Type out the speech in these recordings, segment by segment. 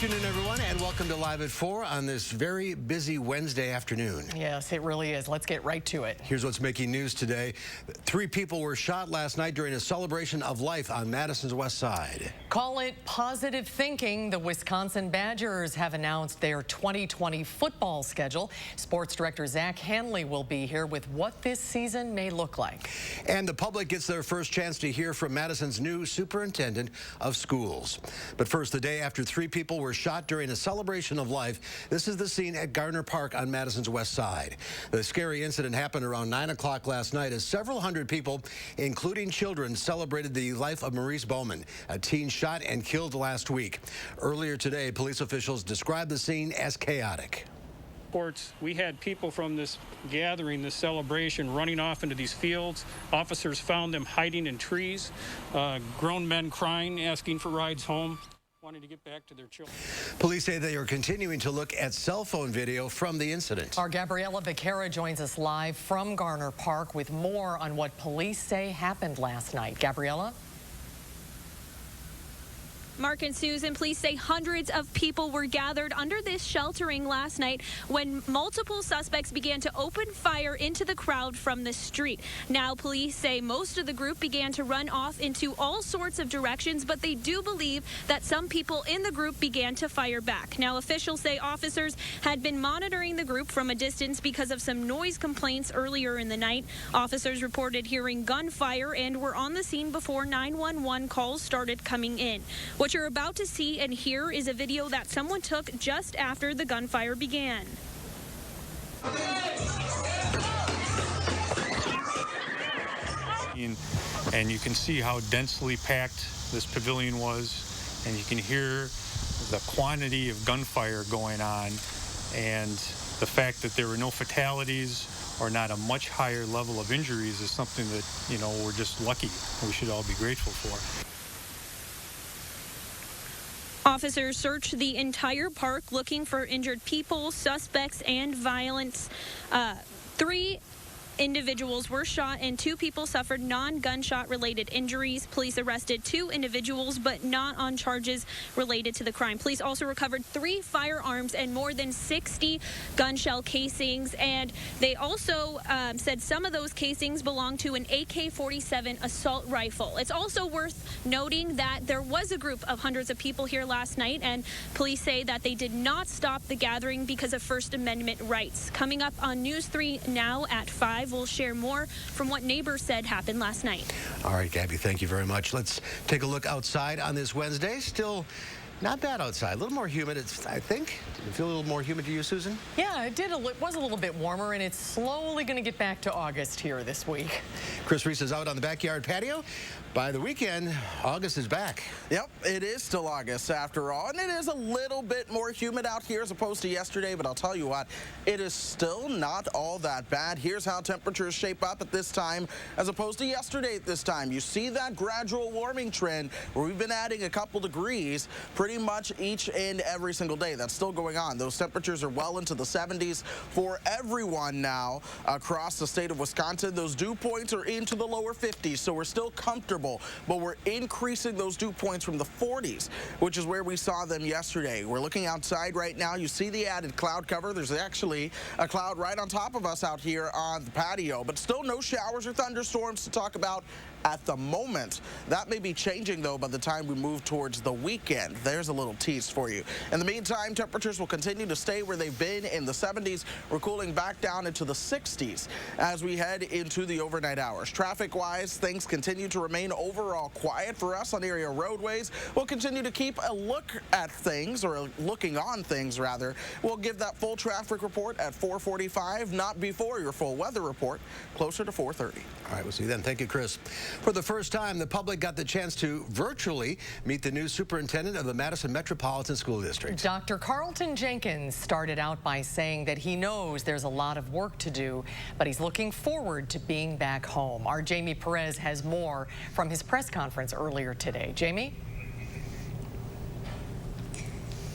afternoon, everyone, and welcome to Live at 4 on this very busy Wednesday afternoon. Yes, it really is. Let's get right to it. Here's what's making news today. 3 people were shot last night during a celebration of life on Madison's west side. Call it positive thinking. The Wisconsin Badgers have announced their 2020 football schedule. Sports director Zach Hanley will be here with what this season may look like. And the public gets their first chance to hear from Madison's new superintendent of schools. But first, the day after 3 people were shot during a celebration of life. This is the scene at Garner Park on Madison's west side. The scary incident happened around 9 o'clock last night as several hundred people, including children, celebrated the life of Maurice Bowman, a teen shot and killed last week. Earlier today, police officials described the scene as chaotic. We had people from this gathering, this celebration, running off into these fields. Officers found them hiding in trees, grown men crying, asking for rides home, wanting to get back to their children. Police say they are continuing to look at cell phone video from the incident. Our Gabriella Becerra joins us live from Garner Park with more on what police say happened last night. Gabriella? Mark and Susan, police say hundreds of people were gathered under this sheltering last night when multiple suspects began to open fire into the crowd from the street. Now, police say most of the group began to run off into all sorts of directions, but they do believe that some people in the group began to fire back. Now, officials say officers had been monitoring the group from a distance because of some noise complaints earlier in the night. Officers reported hearing gunfire and were on the scene before 911 calls started coming in. What you're about to see and hear is a video that someone took just after the gunfire began. And you can see how densely packed this pavilion was, and you can hear the quantity of gunfire going on, and the fact that there were no fatalities or not a much higher level of injuries is something that, you know, we're just lucky. We should all be grateful for. Officers searched the entire park looking for injured people, suspects, and violence. 3 individuals were shot and 2 people suffered non-gunshot related injuries. Police arrested 2 individuals, but not on charges related to the crime. Police also recovered 3 firearms and more than 60 gun shell casings. And they also said some of those casings belonged to an AK-47 assault rifle. It's also worth noting that there was a group of hundreds of people here last night, and police say that they did not stop the gathering because of First Amendment rights. Coming up on News 3 now at 5. We'll share more from what neighbors said happened last night. All right, Gabby, thank you very much. Let's take a look outside on this Wednesday. Still not bad outside. A little more humid, I think. Did it feel a little more humid to you, Susan? Yeah, it did. It was a little bit warmer, and it's slowly going to get back to August here this week. Chris Reese is out on the backyard patio. By the weekend, August is back. Yep, it is still August after all, and it is a little bit more humid out here as opposed to yesterday, but I'll tell you what, it is still not all that bad. Here's how temperatures shape up at this time as opposed to yesterday at this time. You see that gradual warming trend where we've been adding a couple degrees pretty much each and every single day. That's still going on. Those temperatures are well into the 70s for everyone now across the state of Wisconsin. Those dew points are into the lower 50s, so we're still comfortable, but we're increasing those dew points from the 40s, which is where we saw them yesterday. We're looking outside right now. You see the added cloud cover. There's actually a cloud right on top of us out here on the patio, but still no showers or thunderstorms to talk about at the moment. That may be changing, though, by the time we move towards the weekend. There's a little tease for you. In the meantime, temperatures will continue to stay where they've been in the 70s. We're cooling back down into the 60s as we head into the overnight hours. Traffic-wise, things continue to remain overall quiet for us on area roadways. We'll continue to keep a look at things, or looking on things, rather. We'll give that full traffic report at 4:45, not before your full weather report, closer to 4:30. All right, we'll see you then. Thank you, Chris. For the first time, the public got the chance to virtually meet the new superintendent of the Madison Metropolitan School District. Dr. Carlton Jenkins started out by saying that he knows there's a lot of work to do, but he's looking forward to being back home. Our Jamie Perez has more from his press conference earlier today. Jamie?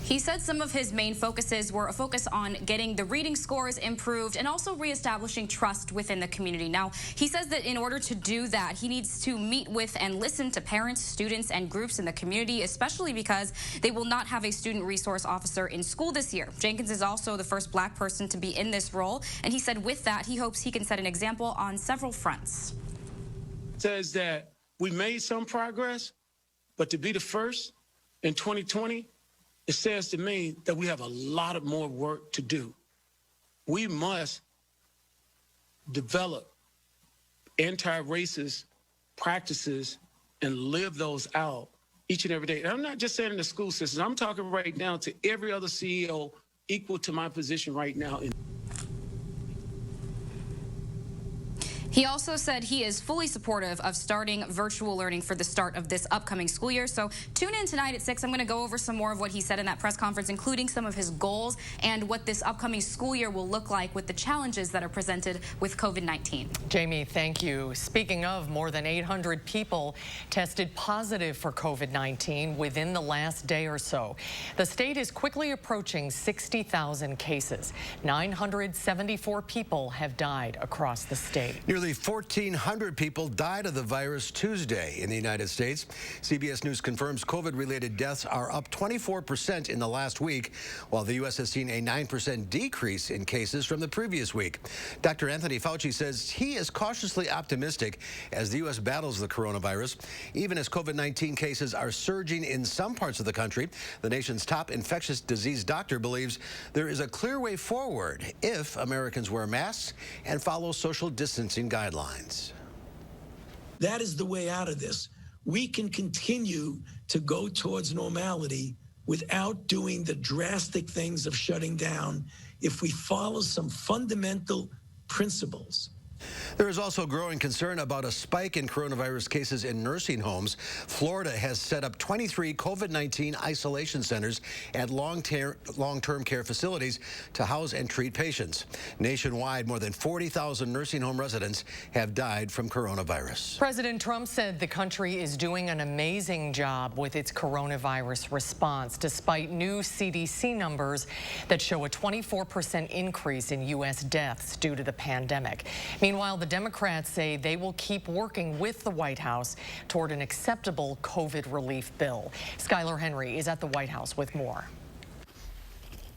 He said some of his main focuses were a focus on getting the reading scores improved and also reestablishing trust within the community. Now, he says that in order to do that, he needs to meet with and listen to parents, students, and groups in the community, especially because they will not have a student resource officer in school this year. Jenkins is also the first black person to be in this role, and he said with that, he hopes he can set an example on several fronts. Says that we made some progress, but to be the first in 2020, it says to me that we have a lot of more work to do. We must develop anti-racist practices and live those out each and every day. And I'm not just saying in the school system. I'm talking right now to every other CEO equal to my position right now. He also said he is fully supportive of starting virtual learning for the start of this upcoming school year. So tune in tonight at 6. I'm going to go over some more of what he said in that press conference, including some of his goals and what this upcoming school year will look like with the challenges that are presented with COVID-19. Jamie, thank you. Speaking of, more than 800 people tested positive for COVID-19 within the last day or so. The state is quickly approaching 60,000 cases. 974 people have died across the state. Nearly 1,400 people died of the virus Tuesday in the United States. CBS News confirms COVID-related deaths are up 24% in the last week, while the U.S. has seen a 9% decrease in cases from the previous week. Dr. Anthony Fauci says he is cautiously optimistic as the U.S. battles the coronavirus. Even as COVID-19 cases are surging in some parts of the country, the nation's top infectious disease doctor believes there is a clear way forward if Americans wear masks and follow social distancing guidelines. That is the way out of this. We can continue to go towards normality without doing the drastic things of shutting down if we follow some fundamental principles. There is also growing concern about a spike in coronavirus cases in nursing homes. Florida has set up 23 COVID-19 isolation centers at long-term care facilities to house and treat patients. Nationwide, more than 40,000 nursing home residents have died from coronavirus. President Trump said the country is doing an amazing job with its coronavirus response, despite new CDC numbers that show a 24% increase in U.S. deaths due to the pandemic. Meanwhile, the Democrats say they will keep working with the White House toward an acceptable COVID relief bill. Skylar Henry is at the White House with more.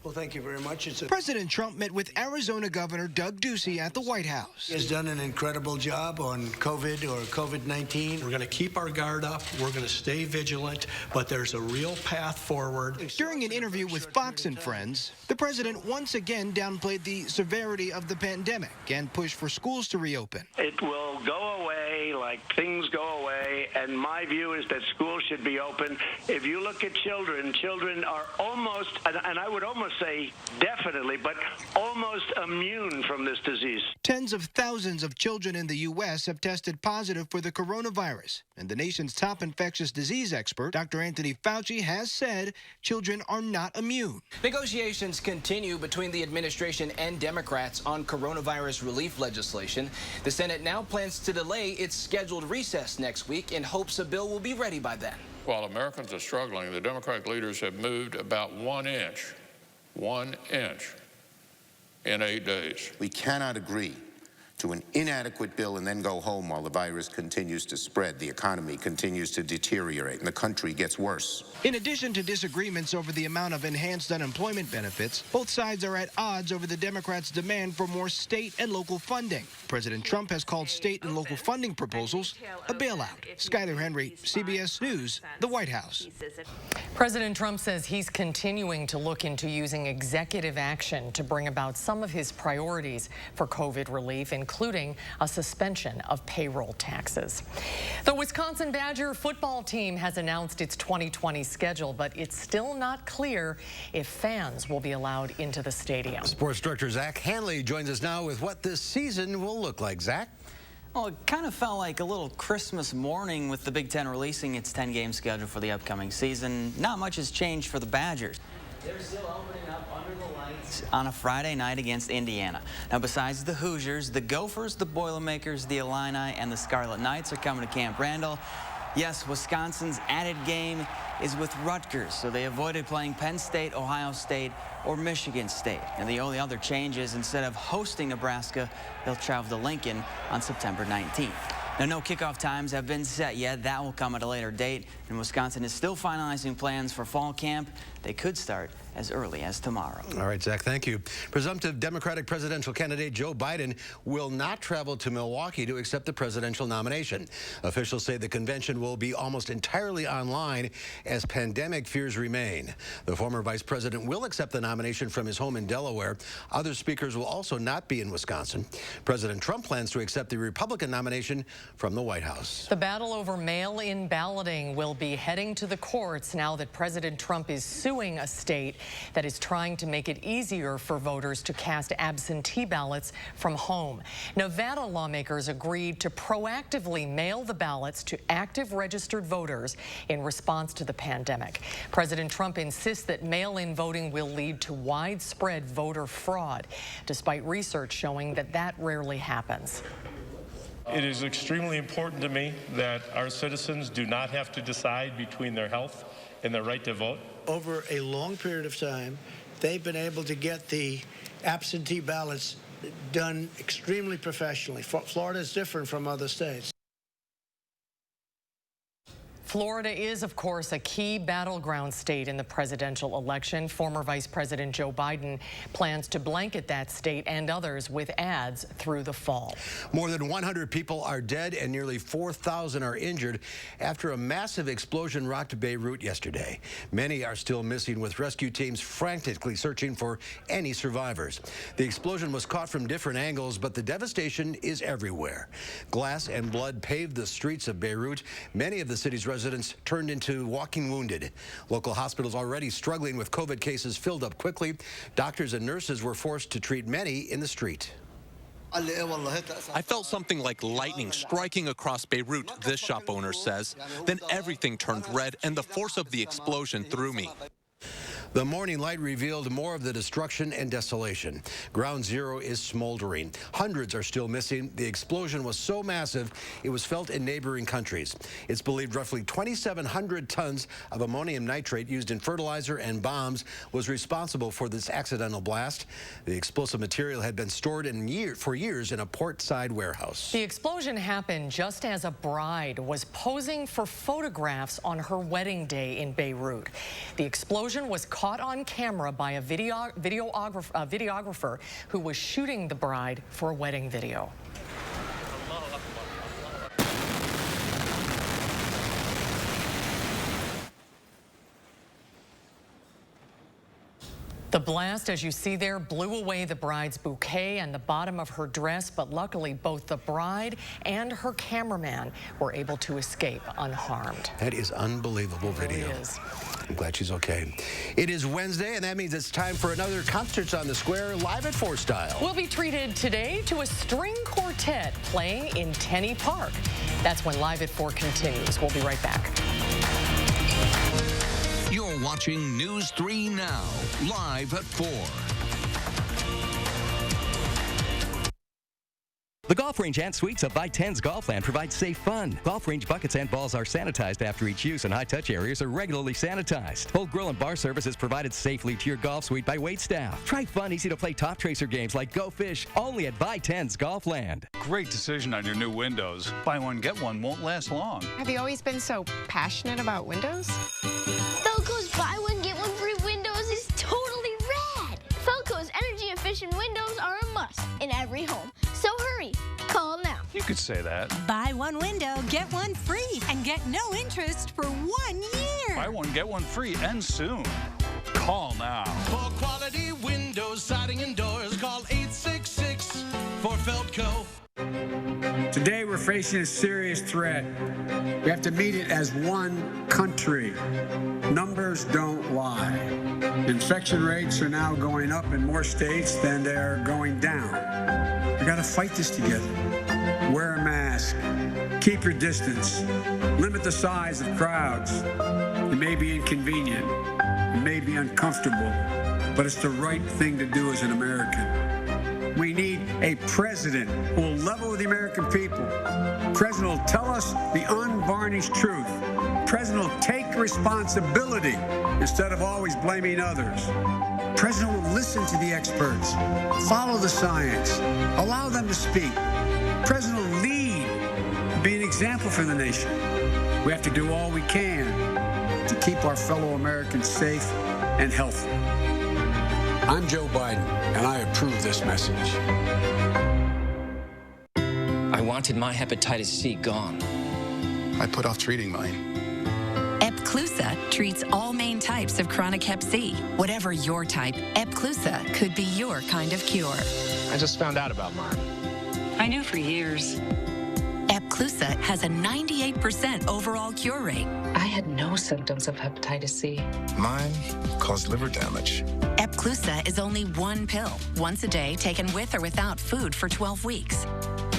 Well, thank you very much. President Trump met with Arizona Governor Doug Ducey at the White House. He has done an incredible job on COVID or COVID-19. We're going to keep our guard up. We're going to stay vigilant, but there's a real path forward. During an interview with Fox and Friends, the president once again downplayed the severity of the pandemic and pushed for schools to reopen. It will go away like things go away, and my view is that schools should be open. If you look at children, children are almost, and I would almost say definitely, but almost immune from this disease. Tens of thousands of children in the U.S. have tested positive for the coronavirus, and the nation's top infectious disease expert, Dr. Anthony Fauci, has said children are not immune. Negotiations continue between the administration and Democrats on coronavirus relief legislation. The Senate now plans to delay its scheduled recess next week in hopes a bill will be ready by then. While Americans are struggling, the Democratic leaders have moved about 1 inch in 8 days. We cannot agree to an inadequate bill and then go home while the virus continues to spread, the economy continues to deteriorate, and the country gets worse. In addition to disagreements over the amount of enhanced unemployment benefits, both sides are at odds over the Democrats' demand for more state and local funding. President Trump has called state and local funding proposals a bailout. Skylar Henry, CBS News, the White House. President Trump says he's continuing to look into using executive action to bring about some of his priorities for COVID relief, including a suspension of payroll taxes. The Wisconsin Badger football team has announced its 2020 schedule, but it's still not clear if fans will be allowed into the stadium. Sports director Zach Hanley joins us now with what this season will look like. Zach? Well, it kind of felt like a little Christmas morning with the Big Ten releasing its 10-game schedule for the upcoming season. Not much has changed for the Badgers. They're still opening up under the lights on a Friday night against Indiana. Now, besides the Hoosiers, the Gophers, the Boilermakers, the Illini, and the Scarlet Knights are coming to Camp Randall. Yes, Wisconsin's added game is with Rutgers, so they avoided playing Penn State, Ohio State, or Michigan State. And the only other change is instead of hosting Nebraska, they'll travel to Lincoln on September 19th. Now, no kickoff times have been set yet. That will come at a later date. And Wisconsin is still finalizing plans for fall camp. They could start as early as tomorrow. All right, Zach, thank you. Presumptive Democratic presidential candidate Joe Biden will not travel to Milwaukee to accept the presidential nomination. Officials say the convention will be almost entirely online as pandemic fears remain. The former vice president will accept the nomination from his home in Delaware. Other speakers will also not be in Wisconsin. President Trump plans to accept the Republican nomination from the White House. The battle over mail-in balloting will be heading to the courts now that President Trump is suing a state that is trying to make it easier for voters to cast absentee ballots from home. Nevada lawmakers agreed to proactively mail the ballots to active registered voters in response to the pandemic. President Trump insists that mail-in voting will lead to widespread voter fraud, despite research showing that that rarely happens. It is extremely important to me that our citizens do not have to decide between their health and their right to vote. Over a long period of time, they've been able to get the absentee ballots done extremely professionally. Florida is different from other states. Florida is, of course, a key battleground state in the presidential election. Former Vice President Joe Biden plans to blanket that state and others with ads through the fall. More than 100 people are dead and nearly 4,000 are injured after a massive explosion rocked Beirut yesterday. Many are still missing, with rescue teams frantically searching for any survivors. The explosion was caught from different angles, but the devastation is everywhere. Glass and blood paved the streets of Beirut. Many of the city's residents turned into walking wounded. Local hospitals already struggling with COVID cases filled up quickly. Doctors and nurses were forced to treat many in the street. I felt something like lightning striking across Beirut, this shop owner says. Then everything turned red and the force of the explosion threw me. The morning light revealed more of the destruction and desolation. Ground Zero is smoldering. Hundreds are still missing. The explosion was so massive, it was felt in neighboring countries. It's believed roughly 2,700 tons of ammonium nitrate used in fertilizer and bombs was responsible for this accidental blast. The explosive material had been stored for years in a port-side warehouse. The explosion happened just as a bride was posing for photographs on her wedding day in Beirut. The explosion was caught on camera by a videographer who was shooting the bride for a wedding video. The blast, as you see there, blew away the bride's bouquet and the bottom of her dress, but luckily both the bride and her cameraman were able to escape unharmed. That is unbelievable video. It really is. I'm glad she's okay. It is Wednesday, and that means it's time for another Concerts on the Square Live at 4 style. We'll be treated today to a string quartet playing in Tenney Park. That's when Live at 4 continues. We'll be right back. You're watching News 3 Now, live at 4. The Golf Range and Suites of By10's Golfland provides safe fun. Golf range buckets and balls are sanitized after each use, and high-touch areas are regularly sanitized. Full grill and bar service is provided safely to your golf suite by waitstaff. Try fun, easy-to-play top tracer games like Go Fish, only at By10's Golfland. Great decision on your new windows. Buy one, get one won't last long. Have you always been so passionate about windows? Felco's buy one, get one free windows is totally rad. Felco's energy-efficient windows are a must in every home. So hurry, call now. You could say that. Buy one window, get one free, and get no interest for 1 year. Buy one, get one free, and soon. Call now. For quality windows, siding, and doors, call 866 for Felco. Today we're facing a serious threat. We have to meet it as one country. Numbers don't lie. Infection rates are now going up in more states than they're going down. We gotta fight this together. Wear a mask. Keep your distance. Limit the size of crowds. It may be inconvenient. It may be uncomfortable, but it's the right thing to do as an American. We need a president who will level with the American people. President will tell us the unvarnished truth. President will take responsibility instead of always blaming others. President will listen to the experts, follow the science, allow them to speak. President will lead, be an example for the nation. We have to do all we can to keep our fellow Americans safe and healthy. I'm Joe Biden, and I approve this message. I wanted my hepatitis C gone. I put off treating mine. Epclusa treats all main types of chronic hep C. Whatever your type, Epclusa could be your kind of cure. I just found out about mine. I knew for years. Epclusa has a 98% overall cure rate. I had no symptoms of hepatitis C. Mine caused liver damage. Epclusa is only one pill, once a day, taken with or without food for 12 weeks.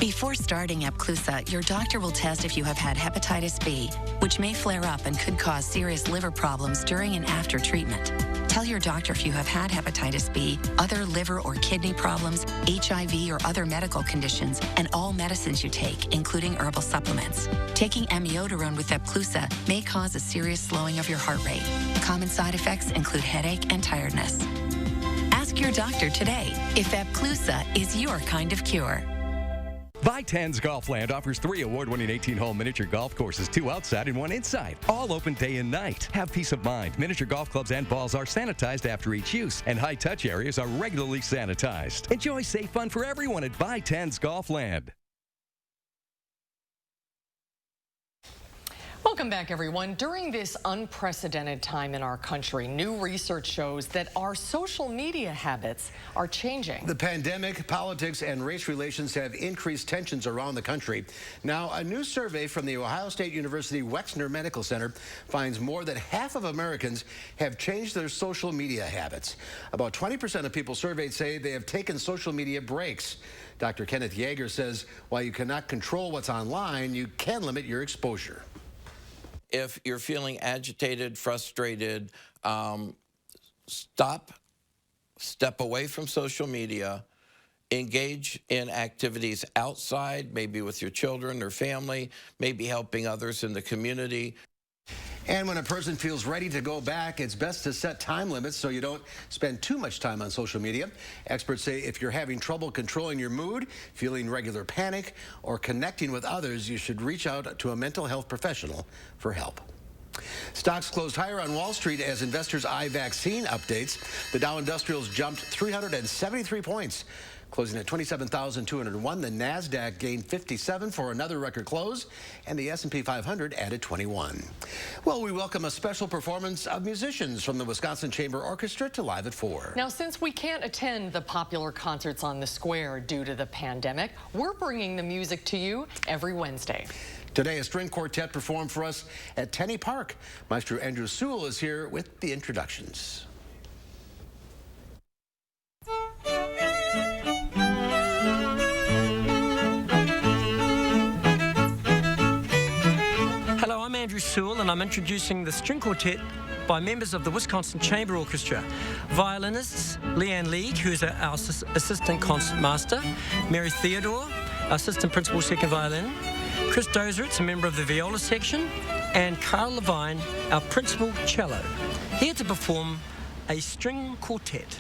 Before starting Epclusa, your doctor will test if you have had hepatitis B, which may flare up and could cause serious liver problems during and after treatment. Tell your doctor if you have had hepatitis B, other liver or kidney problems, HIV or other medical conditions, and all medicines you take, including herbal supplements. Taking amiodarone with Epclusa may cause a serious slowing of your heart rate. Common side effects include headache and tiredness. Ask your doctor today if Epclusa is your kind of cure. By 10's Golfland offers 3 award-winning 18-hole miniature golf courses, 2 outside and 1 inside, all open day and night. Have peace of mind. Miniature golf clubs and balls are sanitized after each use, and high-touch areas are regularly sanitized. Enjoy safe fun for everyone at By 10's Golfland. Welcome back, everyone. During this unprecedented time in our country, new research shows that our social media habits are changing. The pandemic, politics, and race relations have increased tensions around the country. Now, a new survey from the Ohio State University Wexner Medical Center finds more than half of Americans have changed their social media habits. About 20% of people surveyed say they have taken social media breaks. Dr. Kenneth Yeager says while you cannot control what's online, you can limit your exposure. If you're feeling agitated, frustrated, step away from social media, engage in activities outside, maybe with your children or family, maybe helping others in the community. And when a person feels ready to go back, it's best to set time limits so you don't spend too much time on social media. Experts say if you're having trouble controlling your mood, feeling regular panic, or connecting with others, you should reach out to a mental health professional for help. Stocks closed higher on Wall Street as investors eye vaccine updates. The Dow Industrials jumped 373 points, closing at 27,201. The NASDAQ gained 57 for another record close, and the S&P 500 added 21. Well, we welcome a special performance of musicians from the Wisconsin Chamber Orchestra to Live at 4. Now, since we can't attend the popular concerts on the square due to the pandemic, we're bringing the music to you every Wednesday. Today, a string quartet performed for us at Tenney Park. Maestro Andrew Sewell is here with the introductions. Hello, I'm Andrew Sewell, and I'm introducing the string quartet by members of the Wisconsin Chamber Orchestra. Violinists Leanne League, who's our assistant concertmaster, Mary Theodore, assistant principal second violin, Chris Dozeritz, a member of the viola section, and Carl Levine, our principal cello, here to perform a string quartet.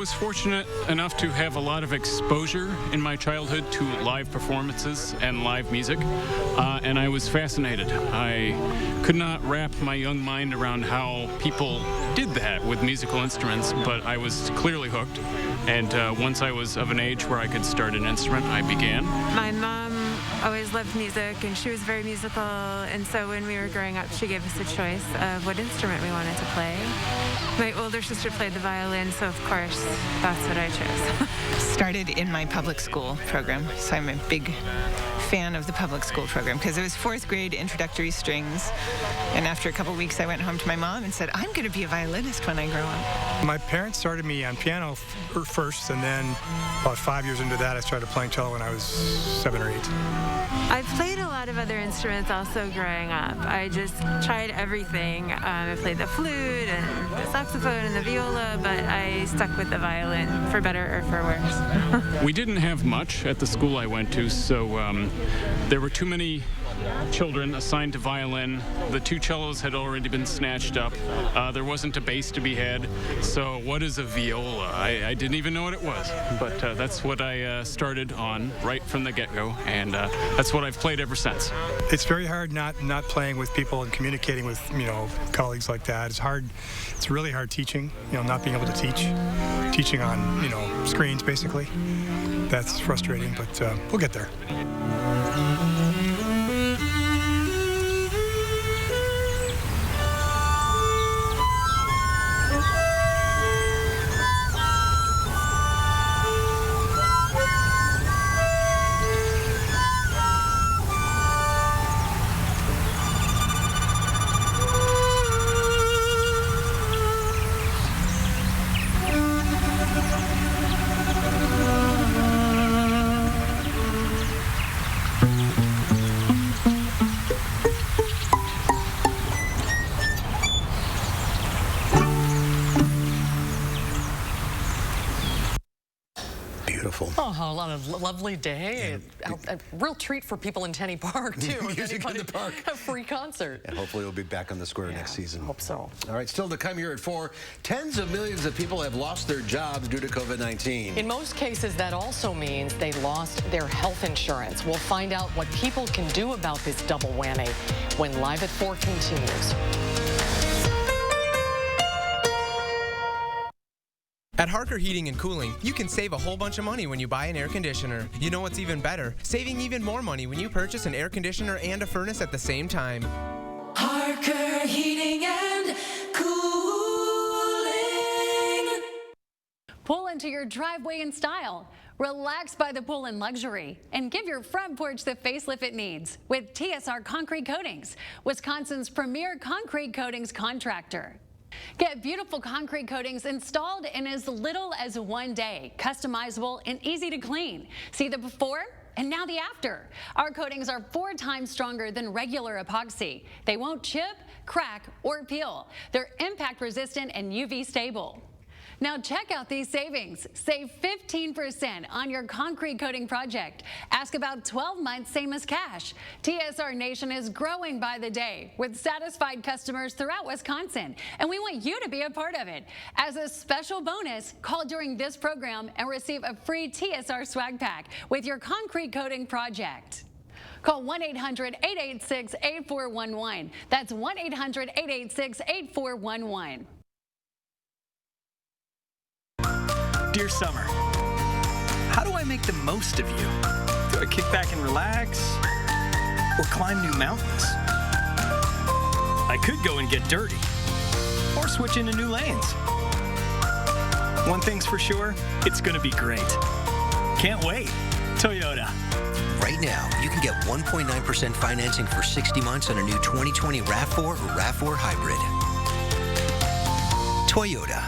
was fortunate enough to have a lot of exposure in my childhood to live performances and live music, and I was fascinated. I could not wrap my young mind around how people did that with musical instruments, but I was clearly hooked, and once I was of an age where I could start an instrument, I began. My mom always loved music, and she was very musical, and so when we were growing up, she gave us a choice of what instrument we wanted to play. My older sister played the violin, so of course, that's what I chose. Started in my public school program, so I'm a big fan of the public school program because it was 4th grade introductory strings, and after a couple weeks I went home to my mom and said, I'm going to be a violinist when I grow up. My parents started me on piano first, and then about 5 years into that I started playing cello when I was 7 or 8. I played a lot of other instruments also growing up. I just tried everything. I played the flute and the saxophone and the viola, but I stuck with the violin for better or for worse. We didn't have much at the school I went to, so there were too many children assigned to violin. The 2 cellos had already been snatched up. There wasn't a bass to be had. So what is a viola? I didn't even know what it was. But that's what I started on right from the get-go, and that's what I've played ever since. It's very hard not playing with people and communicating with, colleagues like that. It's hard. It's really hard teaching, not being able to teaching on, screens basically. That's frustrating, but we'll get there. Oh, a lot of lovely day. A real treat for people in Tenney Park, too. Music in the park. A free concert. And hopefully we'll be back on the square next season. Hope so. All right, still to come here at 4, tens of millions of people have lost their jobs due to COVID-19. In most cases, that also means they lost their health insurance. We'll find out what people can do about this double whammy when Live at 4 continues. At Harker Heating and Cooling, you can save a whole bunch of money when you buy an air conditioner. You know what's even better? Saving even more money when you purchase an air conditioner and a furnace at the same time. Harker Heating and Cooling. Pull into your driveway in style. Relax by the pool in luxury. And give your front porch the facelift it needs with TSR Concrete Coatings, Wisconsin's premier concrete coatings contractor. Get beautiful concrete coatings installed in as little as 1 day, customizable and easy to clean. See the before and now the after. Our coatings are 4 times stronger than regular epoxy. They won't chip, crack, or peel. They're impact resistant and UV stable. Now check out these savings. Save 15% on your concrete coating project. Ask about 12 months, same as cash. TSR Nation is growing by the day with satisfied customers throughout Wisconsin, and we want you to be a part of it. As a special bonus, call during this program and receive a free TSR swag pack with your concrete coating project. Call 1-800-886-8411. That's 1-800-886-8411. Dear Summer, how do I make the most of you? Do I kick back and relax? Or climb new mountains? I could go and get dirty. Or switch into new lanes. One thing's for sure, it's gonna be great. Can't wait. Toyota. Right now, you can get 1.9% financing for 60 months on a new 2020 RAV4 or RAV4 Hybrid. Toyota.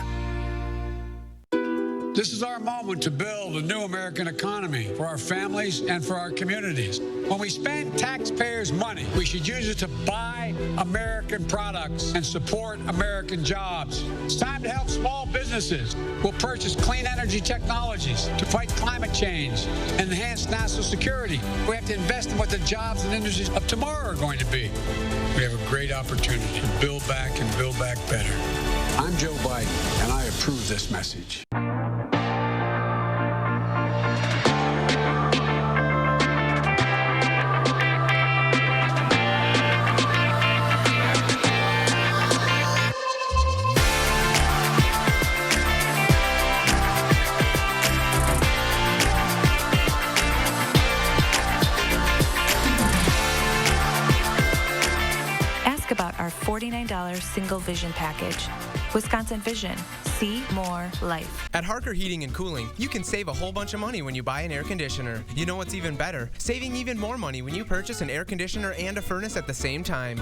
This is our moment to build a new American economy for our families and for our communities. When we spend taxpayers' money, we should use it to buy American products and support American jobs. It's time to help small businesses. We'll purchase clean energy technologies to fight climate change and enhance national security. We have to invest in what the jobs and industries of tomorrow are going to be. We have a great opportunity to build back and build back better. I'm Joe Biden, and I approve this message. $99 single vision package. Wisconsin Vision. See more life. At Harker Heating and Cooling, you can save a whole bunch of money when you buy an air conditioner. You know what's even better? Saving even more money when you purchase an air conditioner and a furnace at the same time.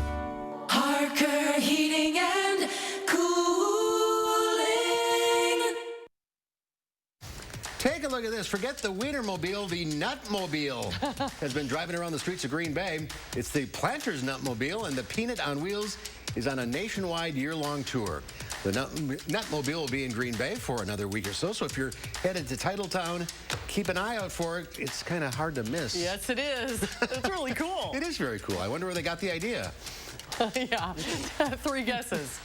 Harker Heating and Cooling. Take a look at this. Forget the Wienermobile, the Nutmobile has been driving around the streets of Green Bay. It's the Planters Nutmobile, and the Peanut on Wheels is on a nationwide year-long tour. The Nutmobile will be in Green Bay for another week or so, so if you're headed to Titletown, keep an eye out for it. It's kind of hard to miss. Yes, it is. It's really cool. It is very cool. I wonder where they got the idea. Yeah, 3 guesses.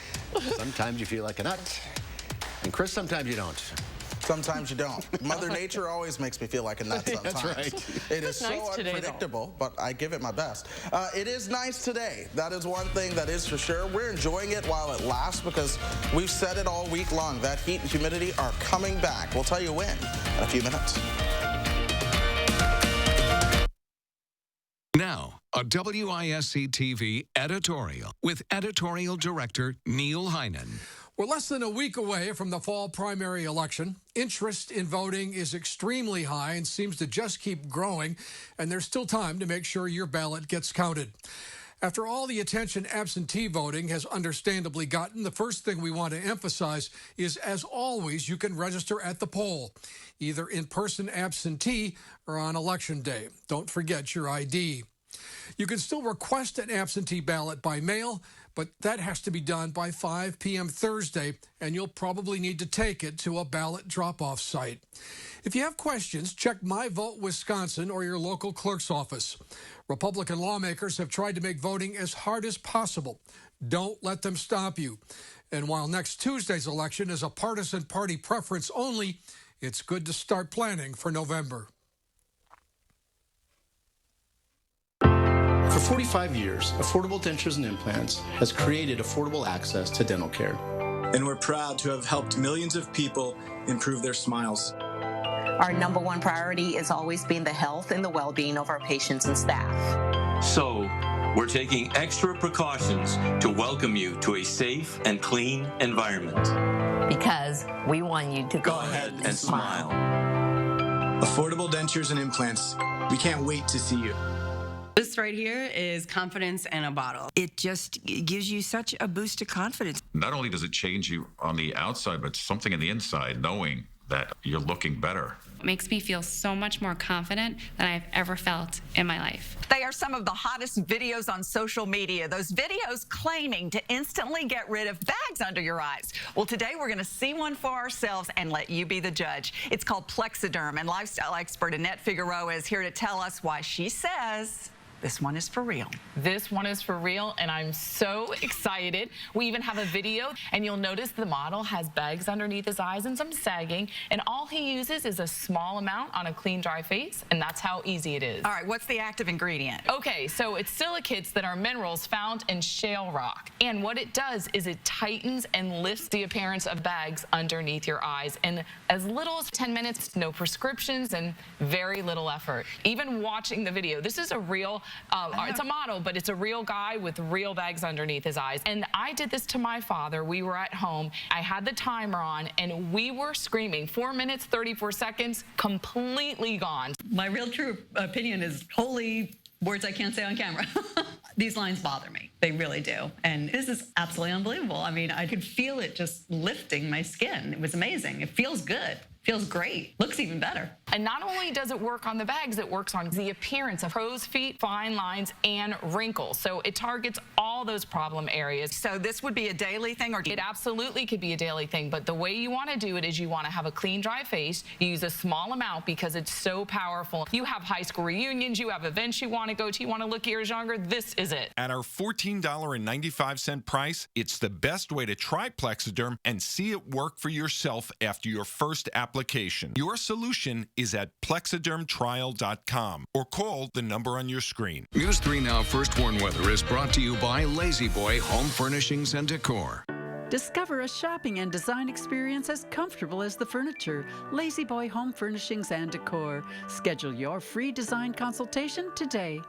Sometimes you feel like a nut. And Chris, sometimes you don't. Sometimes you don't. Mother Nature always makes me feel like a nut sometimes. That's right. It is so unpredictable, but I give it my best. It is nice today. That is one thing that is for sure. We're enjoying it while it lasts because we've said it all week long. That heat and humidity are coming back. We'll tell you when in a few minutes. Now, a WISC-TV editorial with editorial director Neil Heinen. We're less than a week away from the fall primary election. Interest in voting is extremely high and seems to just keep growing, and there's still time to make sure your ballot gets counted. After all the attention absentee voting has understandably gotten, the first thing we want to emphasize is, as always, you can register at the poll, either in-person absentee or on Election Day. Don't forget your ID. You can still request an absentee ballot by mail, but that has to be done by 5 p.m. Thursday, and you'll probably need to take it to a ballot drop-off site. If you have questions, check My Vote Wisconsin or your local clerk's office. Republican lawmakers have tried to make voting as hard as possible. Don't let them stop you. And while next Tuesday's election is a partisan party preference only, it's good to start planning for November. For 45 years, Affordable Dentures and Implants has created affordable access to dental care. And we're proud to have helped millions of people improve their smiles. Our number one priority is always being the health and the well-being of our patients and staff. So, we're taking extra precautions to welcome you to a safe and clean environment. Because we want you to go ahead and smile. Affordable Dentures and Implants. We can't wait to see you. This right here is confidence in a bottle. It just gives you such a boost of confidence. Not only does it change you on the outside, but something in the inside, knowing that you're looking better. It makes me feel so much more confident than I've ever felt in my life. They are some of the hottest videos on social media. Those videos claiming to instantly get rid of bags under your eyes. Well, today we're going to see one for ourselves and let you be the judge. It's called Plexiderm, and lifestyle expert Annette Figueroa is here to tell us why she says this one is for real. This one is for real, and I'm so excited. We even have a video, and you'll notice the model has bags underneath his eyes and some sagging, and all he uses is a small amount on a clean, dry face, and that's how easy it is. All right, what's the active ingredient? Okay, so it's silicates that are minerals found in shale rock, and what it does is it tightens and lifts the appearance of bags underneath your eyes in as little as 10 minutes, no prescriptions, and very little effort. Even watching the video, this is a real it's a model, but it's a real guy with real bags underneath his eyes. And I did this to my father. We were at home. I had the timer on, and we were screaming. 4 minutes, 34 seconds, completely gone. My real true opinion is wholly words I can't say on camera. These lines bother me. They really do. And this is absolutely unbelievable. I mean, I could feel it just lifting my skin. It was amazing. It feels good. Feels great. Looks even better. And not only does it work on the bags, it works on the appearance of crow's feet, fine lines, and wrinkles. So it targets all those problem areas. So this would be a daily thing? Or it absolutely could be a daily thing, but the way you want to do it is you want to have a clean, dry face. You use a small amount because it's so powerful. You have high school reunions, you have events you want to go to, you want to look years younger, this is it. At our $14.95 price, it's the best way to try Plexiderm and see it work for yourself after your first application. Your solution is at plexidermtrial.com or call the number on your screen. News 3 Now First Warn Weather is brought to you by Lazy Boy Home Furnishings and Decor. Discover a shopping and design experience as comfortable as the furniture. Lazy Boy Home Furnishings and Decor. Schedule your free design consultation today.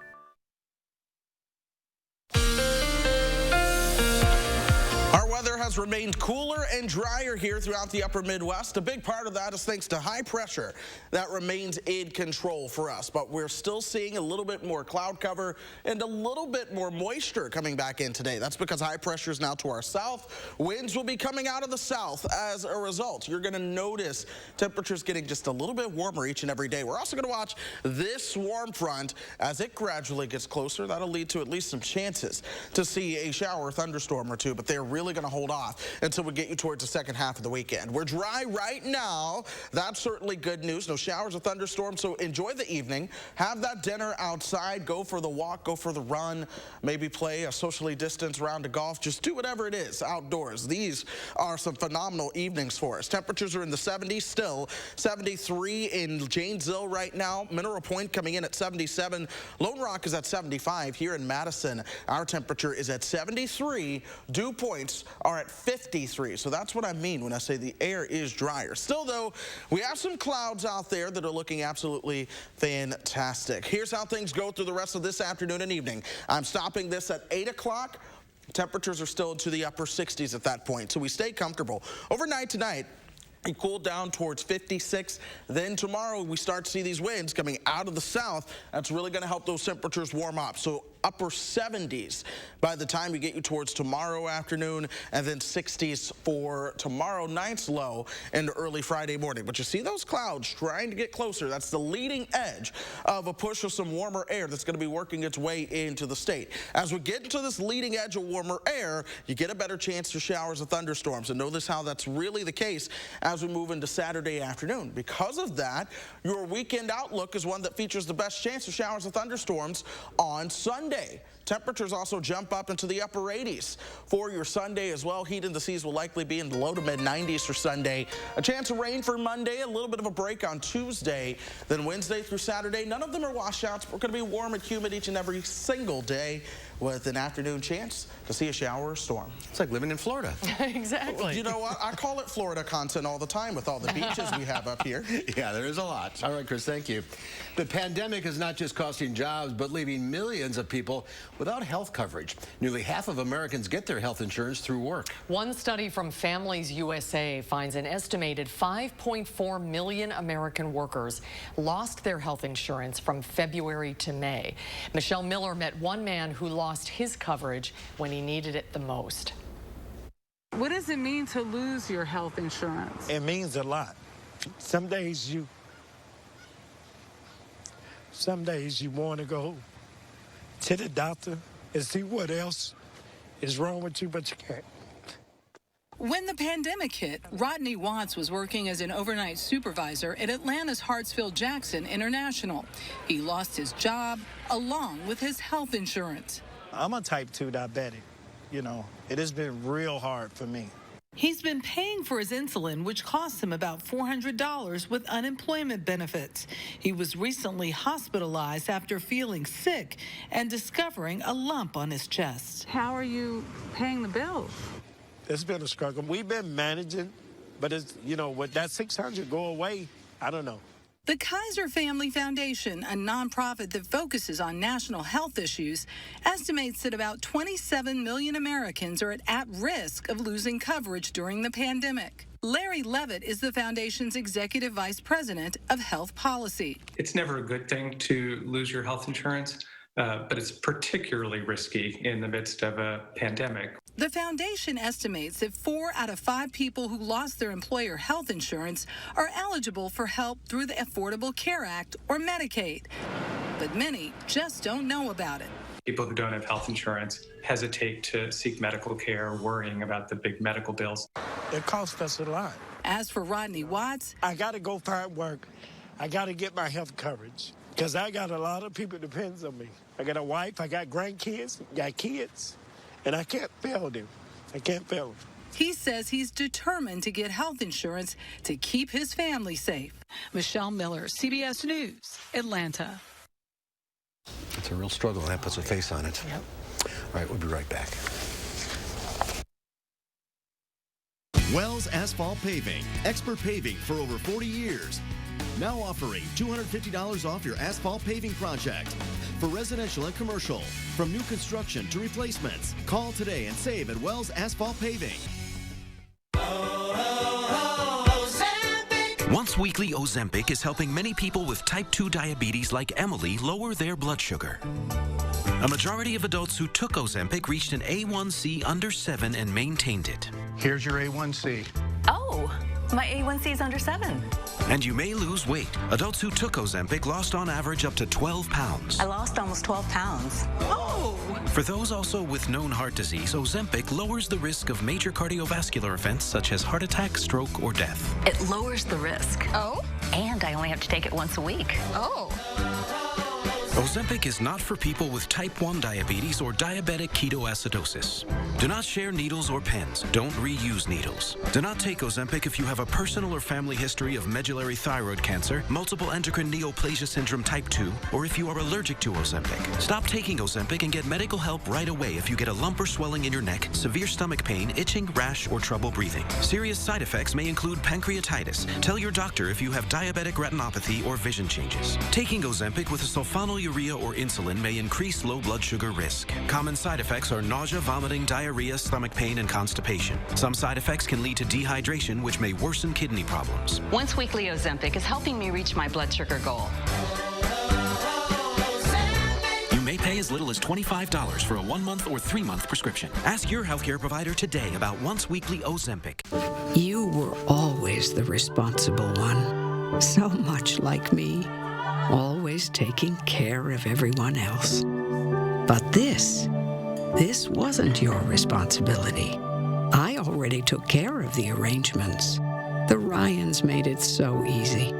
Our weather has remained cooler and drier here throughout the upper Midwest. A big part of that is thanks to high pressure that remains in control for us. But we're still seeing a little bit more cloud cover and a little bit more moisture coming back in today. That's because high pressure is now to our south. Winds will be coming out of the south as a result. You're going to notice temperatures getting just a little bit warmer each and every day. We're also going to watch this warm front as it gradually gets closer. That'll lead to at least some chances to see a shower or thunderstorm or two, but they're really going to hold off until we get you towards the second half of the weekend. We're dry right now. That's certainly good news. No showers or thunderstorms, so enjoy the evening. Have that dinner outside. Go for the walk, go for the run, maybe play a socially distanced round of golf. Just do whatever it is outdoors. These are some phenomenal evenings for us. Temperatures are in the 70s still. 73 in Janesville right now. Mineral Point coming in at 77. Lone Rock is at 75. Here in Madison, our temperature is at 73. Dew points are at 53. So that's what I mean when I say the air is drier. Still, though, we have some clouds out there that are looking absolutely fantastic. Here's how things go through the rest of this afternoon and evening. I'm stopping this at 8 o'clock. Temperatures are still into the upper 60s at that point, so we stay comfortable. Overnight tonight, it cooled down towards 56. Then tomorrow we start to see these winds coming out of the south. That's really going to help those temperatures warm up. So upper 70s by the time we get you towards tomorrow afternoon, and then 60s for tomorrow night's low and early Friday morning. But you see those clouds trying to get closer. That's the leading edge of a push of some warmer air that's going to be working its way into the state. As we get into this leading edge of warmer air, you get a better chance for showers and thunderstorms. And notice how that's really the case as we move into Saturday afternoon. Because of that, your weekend outlook is one that features the best chance of showers and thunderstorms on Sunday. Temperatures also jump up into the upper 80s for your Sunday as well. Heat indices will likely be in the low to mid 90s for Sunday. A chance of rain for Monday, a little bit of a break on Tuesday. Then Wednesday through Saturday, none of them are washouts. We're going to be warm and humid each and every single day with an afternoon chance to see a shower or storm. It's like living in Florida. Exactly. You know what? I call it Florida content all the time with all the beaches we have up here. Yeah, there is a lot. All right, Chris, thank you. The pandemic is not just costing jobs, but leaving millions of people without health coverage. Nearly half of Americans get their health insurance through work. One study from Families USA finds an estimated 5.4 million American workers lost their health insurance from February to May. Michelle Miller met one man who lost his coverage when he needed it the most. What does it mean to lose your health insurance? It means a lot. Some days you want to go to the doctor and see what else is wrong with you, but you can't. When the pandemic hit, Rodney Watts was working as an overnight supervisor at Atlanta's Hartsfield-Jackson International. He lost his job along with his health insurance. I'm a type 2 diabetic. You know, it has been real hard for me. He's been paying for his insulin, which costs him about $400 with unemployment benefits. He was recently hospitalized after feeling sick and discovering a lump on his chest. How are you paying the bills? It's been a struggle. We've been managing, but it's, you know, with that $600 go away, I don't know. The Kaiser Family Foundation, a nonprofit that focuses on national health issues, estimates that about 27 million Americans are at risk of losing coverage during the pandemic. Larry Levitt is the foundation's executive vice president of health policy. It's never a good thing to lose your health insurance, but it's particularly risky in the midst of a pandemic. The foundation estimates that 4 out of 5 people who lost their employer health insurance are eligible for help through the Affordable Care Act or Medicaid. But many just don't know about it. People who don't have health insurance hesitate to seek medical care, worrying about the big medical bills. It costs us a lot. As for Rodney Watts, I got to go find work. I got to get my health coverage because I got a lot of people depends on me. I got a wife, I got grandkids, got kids. And I can't fail them. I can't fail them. He says he's determined to get health insurance to keep his family safe. Michelle Miller, CBS News, Atlanta. It's a real struggle, and that puts a face on it. Yep. All right, we'll be right back. Wells Asphalt Paving, expert paving for over 40 years. Now offering $250 off your asphalt paving project. for residential and commercial. From new construction to replacements, call today and save at Wells Asphalt Paving. Once Weekly Ozempic is helping many people with type 2 diabetes like Emily lower their blood sugar. A majority of adults who took Ozempic reached an A1C under 7 and maintained it. Here's your A1C. Oh, my A1C is under 7. And you may lose weight. Adults who took Ozempic lost on average up to 12 pounds. I lost almost 12 pounds. Oh! For those also with known heart disease, Ozempic lowers the risk of major cardiovascular events such as heart attack, stroke, or death. It lowers the risk. Oh? And I only have to take it once a week. Oh. Ozempic is not for people with type 1 diabetes or diabetic ketoacidosis. Do not share needles or pens. Don't reuse needles. Do not take Ozempic if you have a personal or family history of medullary thyroid cancer, multiple endocrine neoplasia syndrome type 2, or if you are allergic to Ozempic. Stop taking Ozempic and get medical help right away if you get a lump or swelling in your neck, severe stomach pain, itching, rash, or trouble breathing. Serious side effects may include pancreatitis. Tell your doctor if you have diabetic retinopathy or vision changes. Taking Ozempic with a sulfonylurea or insulin may increase low blood sugar risk. Common side effects are nausea, vomiting, diarrhea, stomach pain, and constipation. Some side effects can lead to dehydration, which may worsen kidney problems. Once Weekly Ozempic is helping me reach my blood sugar goal. You may pay as little as $25 for a 1-month or 3-month prescription. Ask your healthcare provider today about Once Weekly Ozempic. You were always the responsible one, so much like me, always taking care of everyone else. But this wasn't your responsibility. I already took care of the arrangements. The Ryans made it so easy.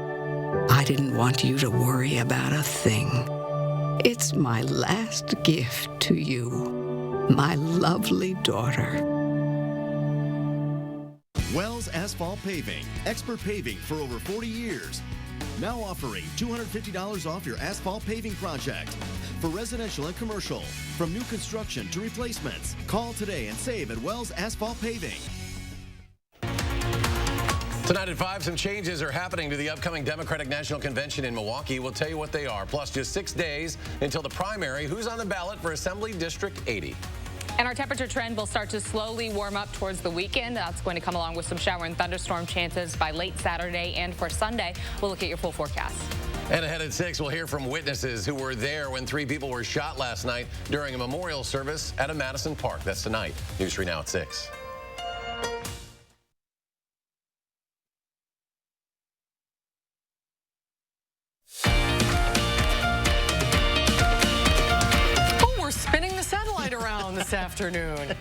I didn't want you to worry about a thing. It's my last gift to you, my lovely daughter. Wells Asphalt Paving, expert paving for over 40 years. Now offering $250 off your asphalt paving project. For residential and commercial, from new construction to replacements, call today and save at Wells Asphalt Paving. Tonight at 5, some changes are happening to the upcoming Democratic National Convention in Milwaukee. We'll tell you what they are. Plus, just 6 days until the primary. Who's on the ballot for Assembly District 80? And our temperature trend will start to slowly warm up towards the weekend. That's going to come along with some shower and thunderstorm chances by late Saturday and for Sunday. We'll look at your full forecast. And ahead at 6, we'll hear from witnesses who were there when 3 people were shot last night during a memorial service at a Madison park. That's tonight. News 3 Now at 6. This afternoon.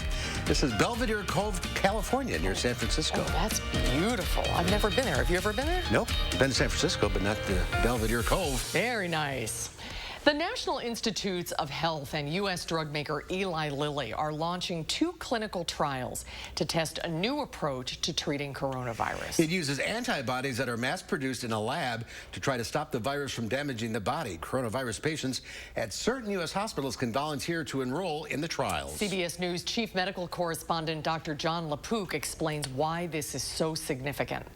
This is Belvedere Cove, California, near San Francisco. Oh, that's beautiful. I've never been there. Have you ever been there? Nope. Been to San Francisco, but not the Belvedere Cove. Very nice. The National Institutes of Health and U.S. drug maker Eli Lilly are launching 2 clinical trials to test a new approach to treating coronavirus. It uses antibodies that are mass-produced in a lab to try to stop the virus from damaging the body. Coronavirus patients at certain U.S. hospitals can volunteer to enroll in the trials. CBS News Chief Medical Correspondent Dr. John LaPook explains why this is so significant.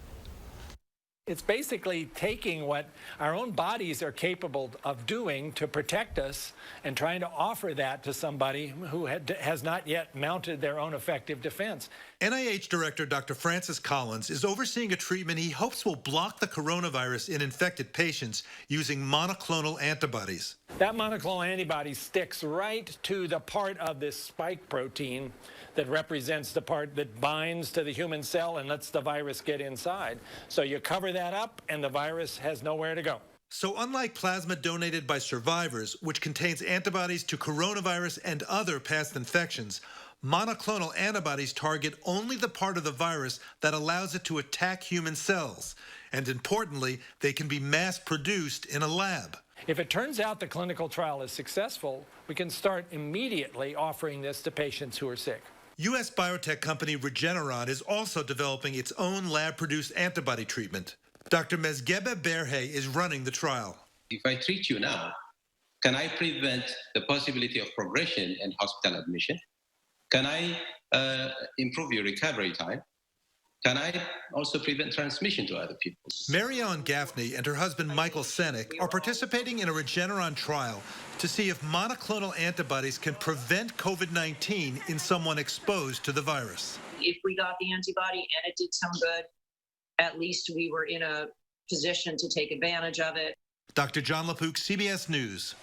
It's basically taking what our own bodies are capable of doing to protect us and trying to offer that to somebody who has not yet mounted their own effective defense. NIH Director Dr. Francis Collins is overseeing a treatment he hopes will block the coronavirus in infected patients using monoclonal antibodies. That monoclonal antibody sticks right to the part of this spike protein that represents the part that binds to the human cell and lets the virus get inside. So you cover that up and the virus has nowhere to go. So unlike plasma donated by survivors, which contains antibodies to coronavirus and other past infections, monoclonal antibodies target only the part of the virus that allows it to attack human cells. And importantly, they can be mass-produced in a lab. If it turns out the clinical trial is successful, we can start immediately offering this to patients who are sick. U.S. biotech company Regeneron is also developing its own lab-produced antibody treatment. Dr. Mezgebe Berhe is running the trial. If I treat you now, can I prevent the possibility of progression and hospital admission? Can I improve your recovery time? can I also prevent transmission to other people? Mary Ellen Gaffney and her husband Michael Senek are participating in a Regeneron trial to see if monoclonal antibodies can prevent COVID-19 in someone exposed to the virus. If we got the antibody and it did some good, at least we were in a position to take advantage of it. Dr. John LaPook, CBS News.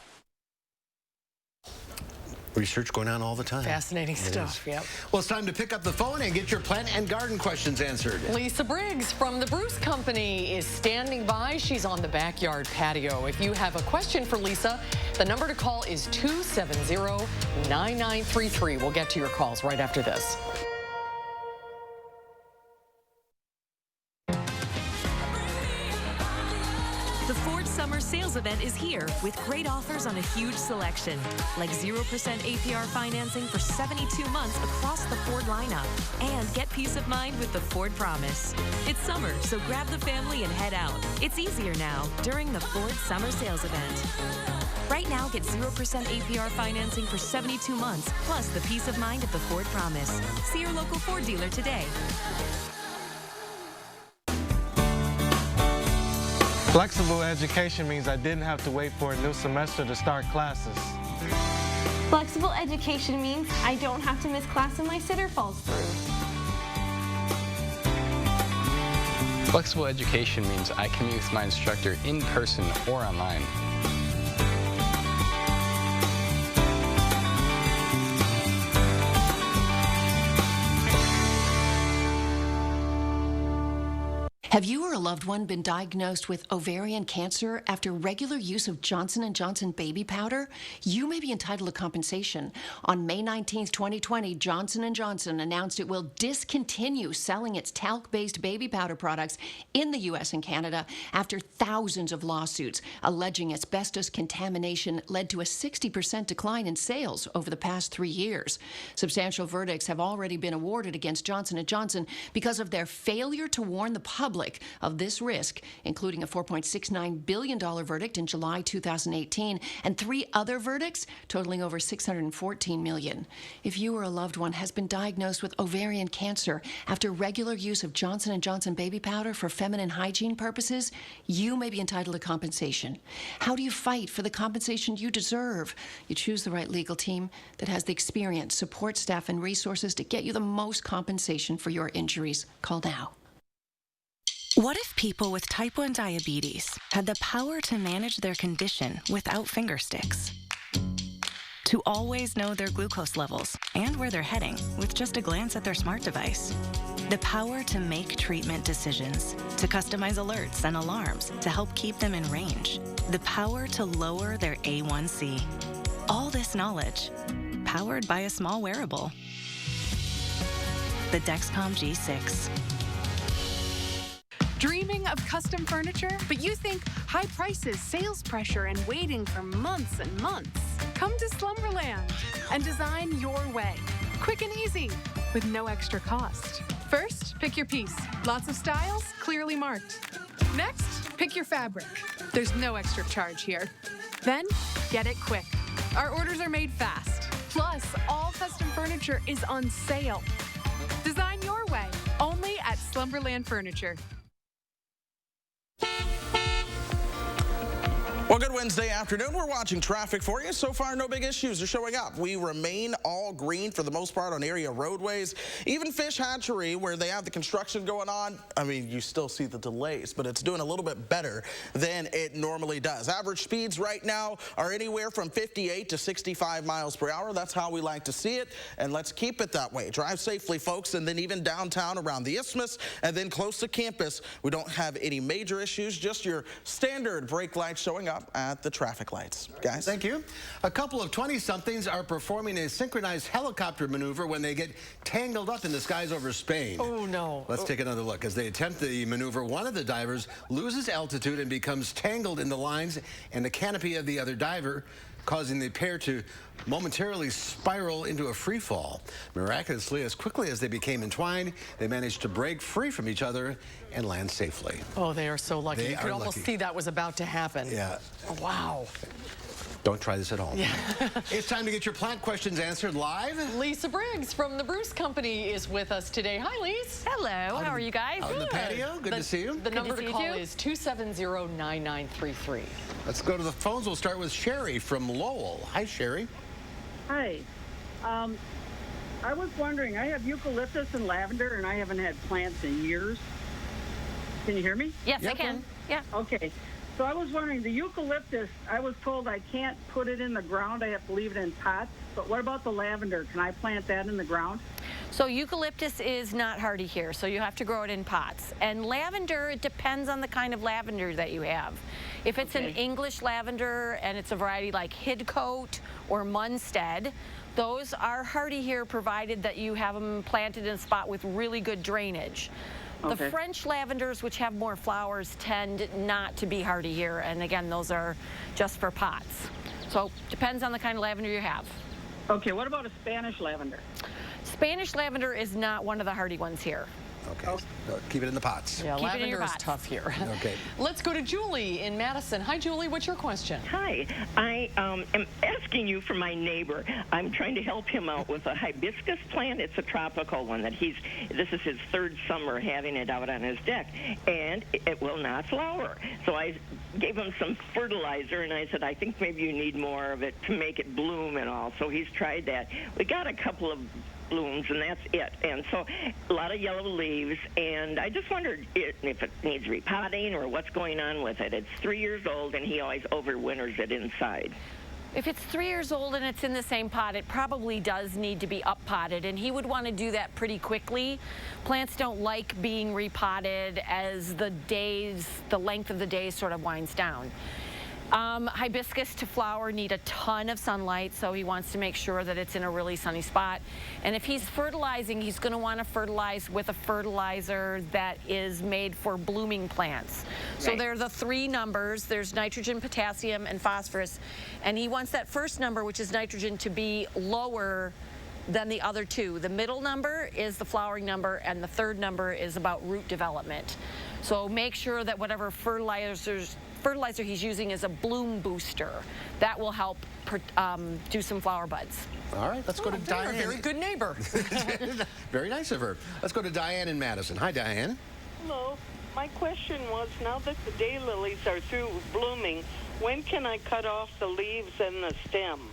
Research going on all the time. Fascinating stuff, yep. Well, it's time to pick up the phone and get your plant and garden questions answered. Lisa Briggs from the Bruce Company is standing by. She's on the backyard patio. If you have a question for Lisa, the number to call is 270-9933. We'll get to your calls right after this. The Ford Summer Sales Event is here with great offers on a huge selection, like 0% APR financing for 72 months across the Ford lineup. And get peace of mind with the Ford Promise. It's summer, so grab the family and head out. It's easier now during the Ford Summer Sales Event. Right now, get 0% APR financing for 72 months, plus the peace of mind of the Ford Promise. See your local Ford dealer today. Flexible education means I didn't have to wait for a new semester to start classes. Flexible education means I don't have to miss class when my sitter falls through. Flexible education means I can meet with my instructor in person or online. Have you or a loved one been diagnosed with ovarian cancer after regular use of Johnson & Johnson baby powder? You may be entitled to compensation. On May 19, 2020, Johnson & Johnson announced it will discontinue selling its talc-based baby powder products in the U.S. and Canada after thousands of lawsuits alleging asbestos contamination led to a 60% decline in sales over the past 3 years. Substantial verdicts have already been awarded against Johnson & Johnson because of their failure to warn the public of this risk, including a $4.69 billion verdict in July 2018 and 3 other verdicts totaling over $614 million. If you or a loved one has been diagnosed with ovarian cancer after regular use of Johnson & Johnson baby powder for feminine hygiene purposes, you may be entitled to compensation. How do you fight for the compensation you deserve? You choose the right legal team that has the experience, support staff, and resources to get you the most compensation for your injuries. Call now. What if people with type 1 diabetes had the power to manage their condition without finger sticks? To always know their glucose levels and where they're heading with just a glance at their smart device. The power to make treatment decisions, to customize alerts and alarms to help keep them in range. The power to lower their A1C. All this knowledge, powered by a small wearable. The Dexcom G6. Dreaming of custom furniture, but you think high prices, sales pressure, and waiting for months and months? Come to Slumberland and design your way. Quick and easy, with no extra cost. First, pick your piece. Lots of styles, clearly marked. Next, pick your fabric. There's no extra charge here. Then, get it quick. Our orders are made fast. Plus, all custom furniture is on sale. Design your way, only at Slumberland Furniture. Well, good Wednesday afternoon. We're watching traffic for you. So far, no big issues are showing up. We remain all green for the most part on area roadways. Even Fish Hatchery, where they have the construction going on, I mean, you still see the delays, but it's doing a little bit better than it normally does. Average speeds right now are anywhere from 58 to 65 miles per hour. That's how we like to see it, and let's keep it that way. Drive safely, folks, and then even downtown around the Isthmus and then close to campus, we don't have any major issues, just your standard brake lights showing up at the traffic lights. Guys? Thank you. A couple of 20-somethings are performing a synchronized helicopter maneuver when they get tangled up in the skies over Spain. Oh, no. Let's take another look. As they attempt the maneuver, one of the divers loses altitude and becomes tangled in the lines and the canopy of the other diver, causing the pair to momentarily spiral into a free fall. Miraculously, as quickly as they became entwined, they managed to break free from each other and land safely. Oh, they are so lucky. They You could are almost lucky. see that was about to happen. Yeah. Oh, wow. Don't try this at home. Yeah. It's time to get your plant questions answered live. Lisa Briggs from the Bruce Company is with us today. Hi, Lisa. Hello. How are you guys? Out in the patio. Good to see you. The number to call is 270-9933. Let's go to the phones. We'll start with Sherry from Lowell. Hi, Sherry. Hi. I was wondering, I have eucalyptus and lavender, and I haven't had plants in years. Can you hear me? Yes, I can. Yeah. Okay. So I was wondering, the eucalyptus, I was told I can't put it in the ground. I have to leave it in pots. But what about the lavender? Can I plant that in the ground? So eucalyptus is not hardy here, so you have to grow it in pots. And lavender, it depends on the kind of lavender that you have. If it's an English lavender and it's a variety like Hidcote or Munstead, those are hardy here provided that you have them planted in a spot with really good drainage. The French lavenders, which have more flowers, tend not to be hardy here. And again, those are just for pots. So depends on the kind of lavender you have. Okay, what about a Spanish lavender? Spanish lavender is not one of the hardy ones here. Okay, keep it in the pots. Yeah, Keep it in lavender your is pots. tough here. Okay. Let's go to Julie in Madison. Hi, Julie. What's your question? Hi. I am asking you for my neighbor. I'm trying to help him out with a hibiscus plant. It's a tropical one that this is his third summer having it out on his deck, and it will not flower. So I gave him some fertilizer, and I said, I think maybe you need more of it to make it bloom and all. So he's tried that. We got a couple of blooms, and that's it. And so a lot of yellow leaves, and I just wondered if it needs repotting or what's going on with it. It's 3 years old, and he always overwinters it inside. If it's 3 years old and it's in the same pot, it probably does need to be up-potted, and he would want to do that pretty quickly. Plants don't like being repotted as the length of the days sort of winds down. Hibiscus to flower need a ton of sunlight, so he wants to make sure that it's in a really sunny spot. And if he's fertilizing, he's going to want to fertilize with a fertilizer that is made for blooming plants. So there are the three numbers. There's nitrogen, potassium, and phosphorus. And he wants that first number, which is nitrogen, to be lower than the other two. The middle number is the flowering number, and the third number is about root development. So make sure that whatever fertilizer he's using is a bloom booster. That will help do some flower buds. All right, let's go to Diane. You're a very good neighbor. Very nice of her. Let's go to Diane in Madison. Hi, Diane. Hello. My question was, now that the daylilies are through blooming, when can I cut off the leaves and the stem?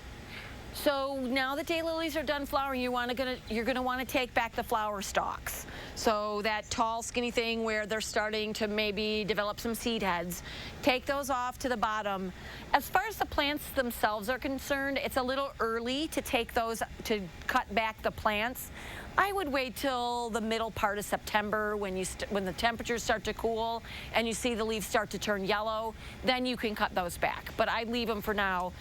So now that daylilies are done flowering, you're going to want to take back the flower stalks. So that tall, skinny thing where they're starting to maybe develop some seed heads, take those off to the bottom. As far as the plants themselves are concerned, it's a little early to take those, to cut back the plants. I would wait till the middle part of September when the temperatures start to cool and you see the leaves start to turn yellow. Then you can cut those back. But I'd leave them for now.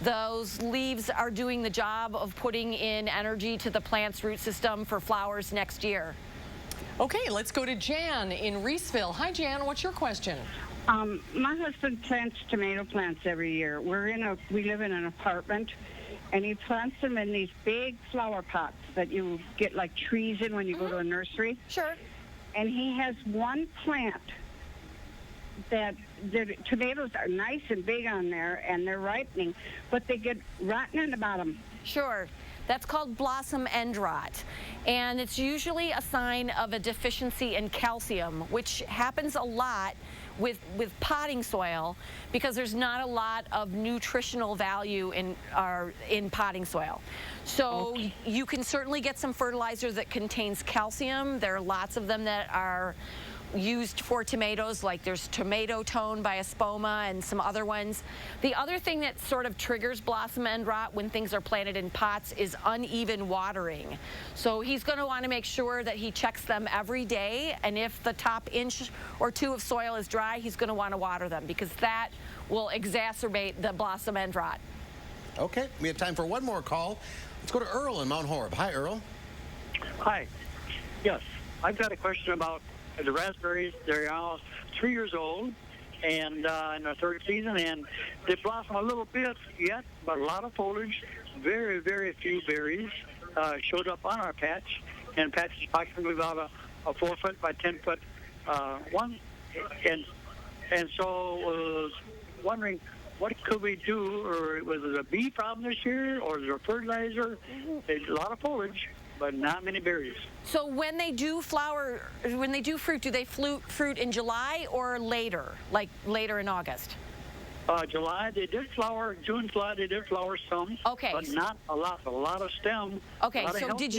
Those leaves are doing the job of putting in energy to the plant's root system for flowers next year. Okay, let's go to Jan in Reeseville. Hi, Jan. What's your question? My husband plants tomato plants every year. We live in an apartment, and he plants them in these big flower pots that you get like trees in when you go to a nursery. Sure. And he has one plant that the tomatoes are nice and big on there, and they're ripening, but they get rotten in the bottom. Sure. That's called blossom end rot. And it's usually a sign of a deficiency in calcium, which happens a lot with potting soil because there's not a lot of nutritional value in potting soil. So you can certainly get some fertilizer that contains calcium. There are lots of them that are used for tomatoes, like there's Tomato Tone by Espoma and some other ones. The other thing that sort of triggers blossom end rot when things are planted in pots is uneven watering. So he's going to want to make sure that he checks them every day, and if the top inch or two of soil is dry, he's going to want to water them because that will exacerbate the blossom end rot. Okay, we have time for one more call. Let's go to Earl in Mount Horeb. Hi, Earl. Hi. Yes, I've got a question about the raspberries. They're now 3 years old and in their third season, and they blossom a little bit yet, but a lot of foliage, very, very few berries showed up on our patch, and patch is approximately about a 4 foot by 10 foot one, and so was wondering what could we do? Or was it a bee problem this year, or is it a fertilizer? There's a lot of foliage, but not many berries. So when they do fruit, do they fruit in July or later, like later in August? July they did flower. June, July they did flower some. Okay. But not a lot. A lot of stem. Okay. So did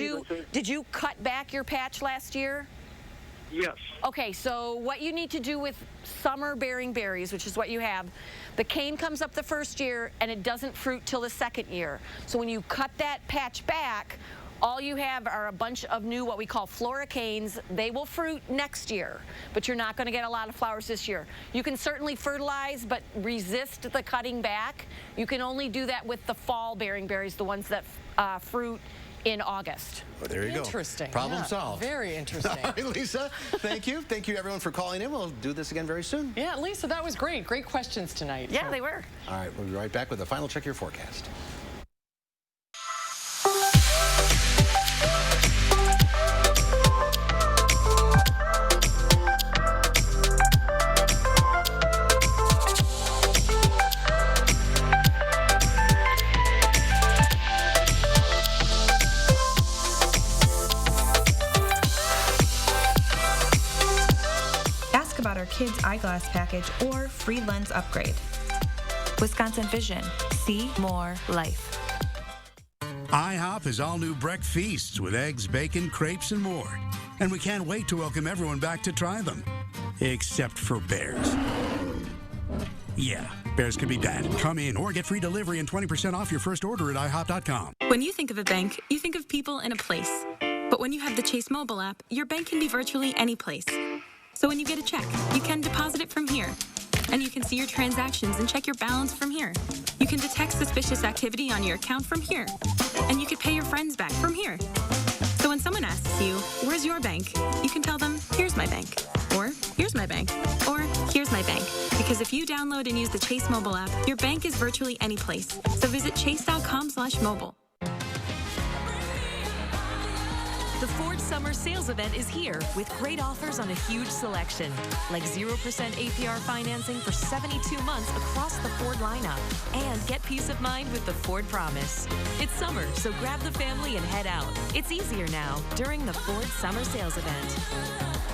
you cut back your patch last year? Yes. Okay. So what you need to do with summer bearing berries, which is what you have, the cane comes up the first year and it doesn't fruit till the second year. So when you cut that patch back, all you have are a bunch of new, what we call floricanes. They will fruit next year, but you're not going to get a lot of flowers this year. You can certainly fertilize, but resist the cutting back. You can only do that with the fall bearing berries, the ones that fruit in August. Well, there you go. Interesting. Problem solved. Very interesting. All right, Lisa, thank you. Thank you, everyone, for calling in. We'll do this again very soon. Yeah, Lisa, that was great. Great questions tonight. Yeah, they were. All right, we'll be right back with a final check your forecast. About our kids' eyeglass package or free lens upgrade. Wisconsin Vision. See more life. IHOP is all new breakfasts with eggs, bacon, crepes, and more. And we can't wait to welcome everyone back to try them. Except for bears. Yeah, bears can be bad. Come in or get free delivery and 20% off your first order at IHOP.com. When you think of a bank, you think of people in a place. But when you have the Chase mobile app, your bank can be virtually any place. So when you get a check, you can deposit it from here. And you can see your transactions and check your balance from here. You can detect suspicious activity on your account from here. And you can pay your friends back from here. So when someone asks you, where's your bank? You can tell them, here's my bank. Or, here's my bank. Or, here's my bank. Because if you download and use the Chase mobile app, your bank is virtually any place. So visit chase.com/mobile. The Ford Summer Sales Event is here with great offers on a huge selection, like 0% APR financing for 72 months across the Ford lineup. And get peace of mind with the Ford Promise. It's summer, so grab the family and head out. It's easier now during the Ford Summer Sales Event.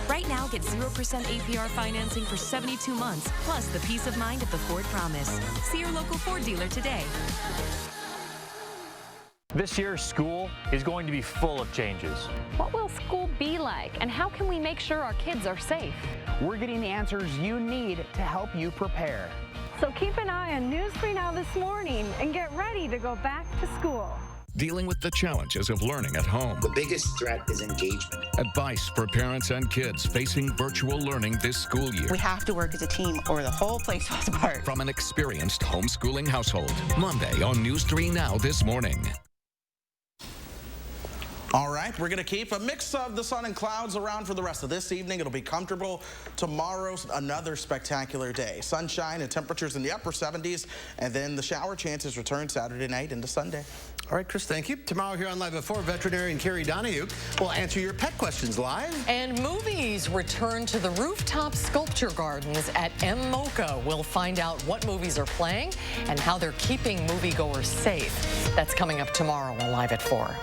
Right now, get 0% APR financing for 72 months, plus the peace of mind of the Ford Promise. See your local Ford dealer today. This year, school is going to be full of changes. What will school be like, and how can we make sure our kids are safe? We're getting the answers you need to help you prepare. So keep an eye on News 3 Now this morning and get ready to go back to school. Dealing with the challenges of learning at home. The biggest threat is engagement. Advice for parents and kids facing virtual learning this school year. We have to work as a team or the whole place falls apart. From an experienced homeschooling household. Monday on News 3 Now this morning. All right, we're going to keep a mix of the sun and clouds around for the rest of this evening. It'll be comfortable. Tomorrow's another spectacular day. Sunshine and temperatures in the upper 70s, and then the shower chances return Saturday night into Sunday. All right, Chris, thank you. Tomorrow here on Live at 4, veterinarian Carrie Donahue will answer your pet questions live. And movies return to the rooftop sculpture gardens at MMoCA. We'll find out what movies are playing and how they're keeping moviegoers safe. That's coming up tomorrow on Live at 4.